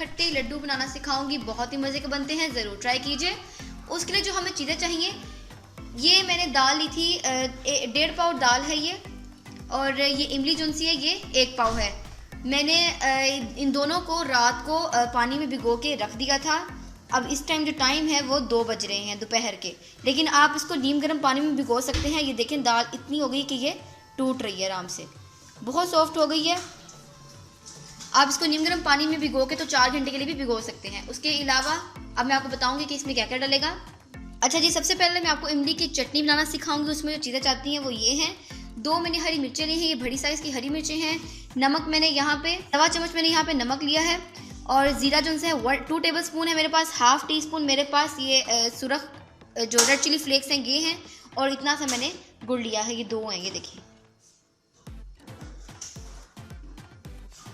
खट्टे लड्डू बनाना सिखाऊंगी, बहुत ही मज़े के बनते हैं, ज़रूर ट्राई कीजिए। उसके लिए जो हमें चीज़ें चाहिए, ये मैंने दाल ली थी 1.5 पाव दाल है ये, और ये इमली जो सी है ये 1 पाव है। मैंने इन दोनों को रात को पानी में भिगो के रख दिया था। अब इस टाइम जो टाइम है वो 2 बज रहे हैं दोपहर के, लेकिन आप इसको नीम गर्म पानी में भिगो सकते हैं। ये देखें दाल इतनी हो गई कि ये टूट रही है आराम से, बहुत सॉफ्ट हो गई है। आप इसको नीम गर्म पानी में भिगो के तो 4 घंटे के लिए भी भिगो सकते हैं। उसके अलावा अब मैं आपको बताऊंगी कि इसमें क्या क्या डलेगा। अच्छा जी, सबसे पहले मैं आपको इमली की चटनी बनाना सिखाऊंगी। उसमें जो चीज़ें चाहती हैं वो ये हैं। 2 मैंने हरी मिर्चें ली हैं, ये बड़ी साइज़ की हरी मिर्चें हैं। नमक मैंने यहाँ पे 1.25 चम्मच मैंने यहाँ पे नमक लिया है। और ज़ीरा जो है 2 टेबल स्पून है मेरे पास। 1/2 टी स्पून मेरे पास ये सुरख जो रेड चिली फ्लेक्स हैं ये हैं। और इतना सा मैंने गुड़ लिया है, ये 2 हैं, ये देखिए।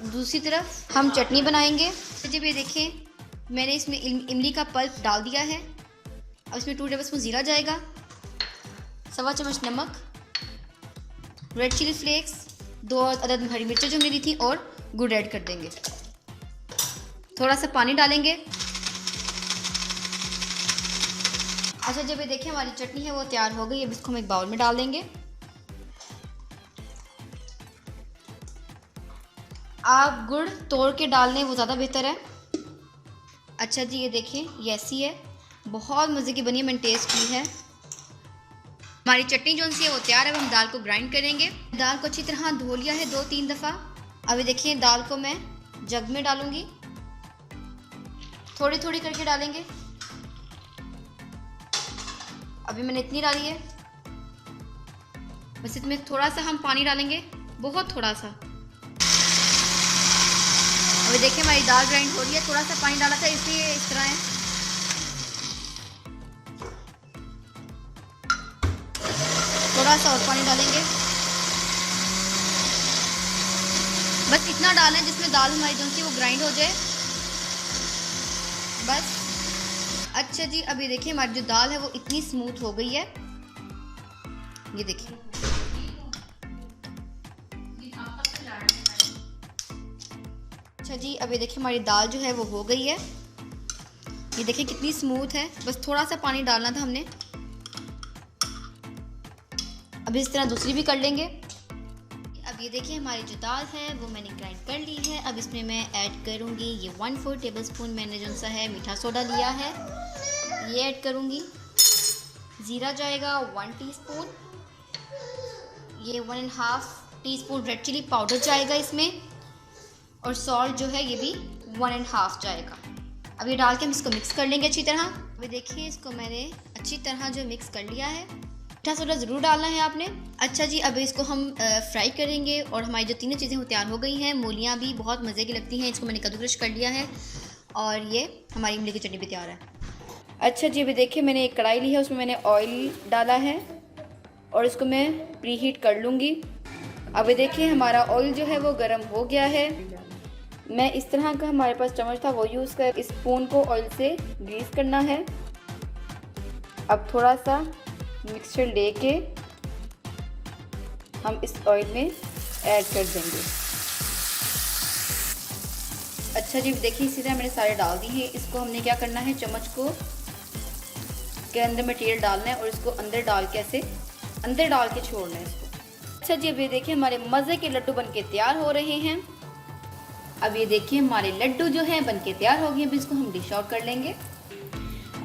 दूसरी तरफ हम चटनी बनाएंगे। जब ये देखें मैंने इसमें इमली का पल्प डाल दिया है। अब इसमें 2 टेबल स्पून ज़ीरा जाएगा, 1.25 चम्मच नमक, रेड चिली फ्लेक्स, 2 अदद हरी मिर्चें जो हमने ली थी, और गुड़ ऐड कर देंगे। थोड़ा सा पानी डालेंगे। अच्छा, जब ये देखिए हमारी चटनी है वो तैयार हो गई। अब इसको हम एक बाउल में डाल देंगे। आप गुड़ तोड़ के डाल लें, वो ज़्यादा बेहतर है। अच्छा जी, ये देखिए ये ऐसी है, बहुत मज़े की बनी है, मैंने टेस्ट की है। हमारी चटनी जो सी है वो तैयार है। अब हम दाल को ग्राइंड करेंगे। दाल को अच्छी तरह धो लिया है 2-3 दफ़ा। अभी देखिए दाल को मैं जग में डालूंगी, थोड़ी थोड़ी करके डालेंगे। अभी मैंने इतनी डाली है, बस इसमें थोड़ा सा हम पानी डालेंगे, बहुत थोड़ा सा। अभी देखिए हमारी दाल ग्राइंड हो रही है। थोड़ा सा पानी डाला था इसलिए इस तरह है। थोड़ा सा और पानी डालेंगे, बस इतना डालें जिसमें दाल हमारी जो सी वो ग्राइंड हो जाए, बस। अच्छा जी, अभी देखिए हमारी जो दाल है वो इतनी स्मूथ हो गई है, ये देखिए। अच्छा जी, अभी देखिए हमारी दाल जो है वो हो गई है। ये देखिए कितनी स्मूथ है, बस थोड़ा सा पानी डालना था हमने। अभी इस तरह दूसरी भी कर लेंगे। अब ये देखिए हमारी जो दाल है वो मैंने ग्राइंड कर ली है। अब इसमें मैं ऐड करूँगी ये 1/4 टेबल स्पून मैंने जो सा है मीठा सोडा लिया है, ये ऐड करूँगी। ज़ीरा जाएगा 1 टीस्पून, ये 1.5 टीस्पून रेड चिली पाउडर जाएगा इसमें, और सॉल्ट जो है ये भी 1.5 जाएगा। अब ये डाल के हम इसको मिक्स कर लेंगे अच्छी तरह। अभी देखिए इसको मैंने अच्छी तरह जो मिक्स कर लिया है। मीठा सोडा ज़रूर डालना है आपने। अच्छा जी, अब इसको हम फ्राई करेंगे। और हमारी जो तीनों चीज़ें वो तैयार हो गई हैं। मूलियाँ भी बहुत मज़े की लगती हैं, इसको मैंने कद्दूकश कर लिया है। और ये हमारी इमली की चटनी भी तैयार है। अच्छा जी, अभी देखिए मैंने एक कढ़ाई ली है, उसमें मैंने ऑयल डाला है और इसको मैं प्री हीट कर लूँगी। अभी देखिए हमारा ऑयल जो है वो गर्म हो गया है। मैं इस तरह का हमारे पास चम्मच था वो यूज़ कर स्पून को ऑयल से ग्रीस करना है। अब थोड़ा सा मिक्सचर लेके हम इस ऑयल में ऐड कर देंगे। अच्छा जी, देखिए इसी तरह मैंने सारे डाल दिए हैं। इसको हमने क्या करना है, चम्मच को के अंदर मटेरियल डालना है और इसको अंदर डाल के ऐसे अंदर डाल के छोड़ना है इसको। अच्छा जी, अब ये देखिए हमारे मज़े के लड्डू बनके तैयार हो रहे हैं। अब ये देखिए हमारे लड्डू जो हैं बनके तैयार हो गए। अब इसको हम डिश आउट कर लेंगे।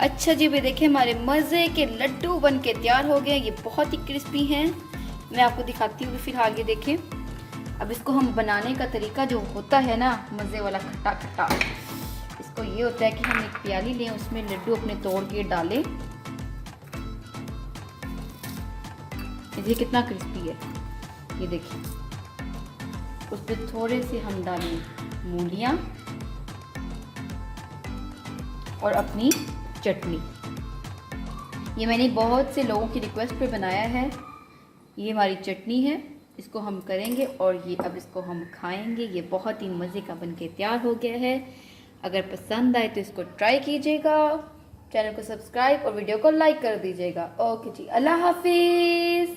अच्छा जी, ये देखिए हमारे मज़े के लड्डू बनके तैयार हो गए। ये बहुत ही क्रिस्पी हैं। मैं आपको दिखाती हूँ फिलहाल। ये देखें, अब इसको हम बनाने का तरीका जो होता है ना, मज़े वाला खट्टा खट्टा, इसको ये होता है कि हम एक प्याली लें, उसमें लड्डू अपने तोड़ के डालें। ये कितना क्रिस्पी है, ये देखिए। उस पर थोड़े से हम डालें मूलियाँ और अपनी चटनी। ये मैंने बहुत से लोगों की रिक्वेस्ट पे बनाया है। ये हमारी चटनी है, इसको हम करेंगे और ये अब इसको हम खाएंगे। ये बहुत ही मज़े का बनके तैयार हो गया है। अगर पसंद आए तो इसको ट्राई कीजिएगा, चैनल को सब्सक्राइब और वीडियो को लाइक कर दीजिएगा। ओके जी, अल्लाह हाफिज़।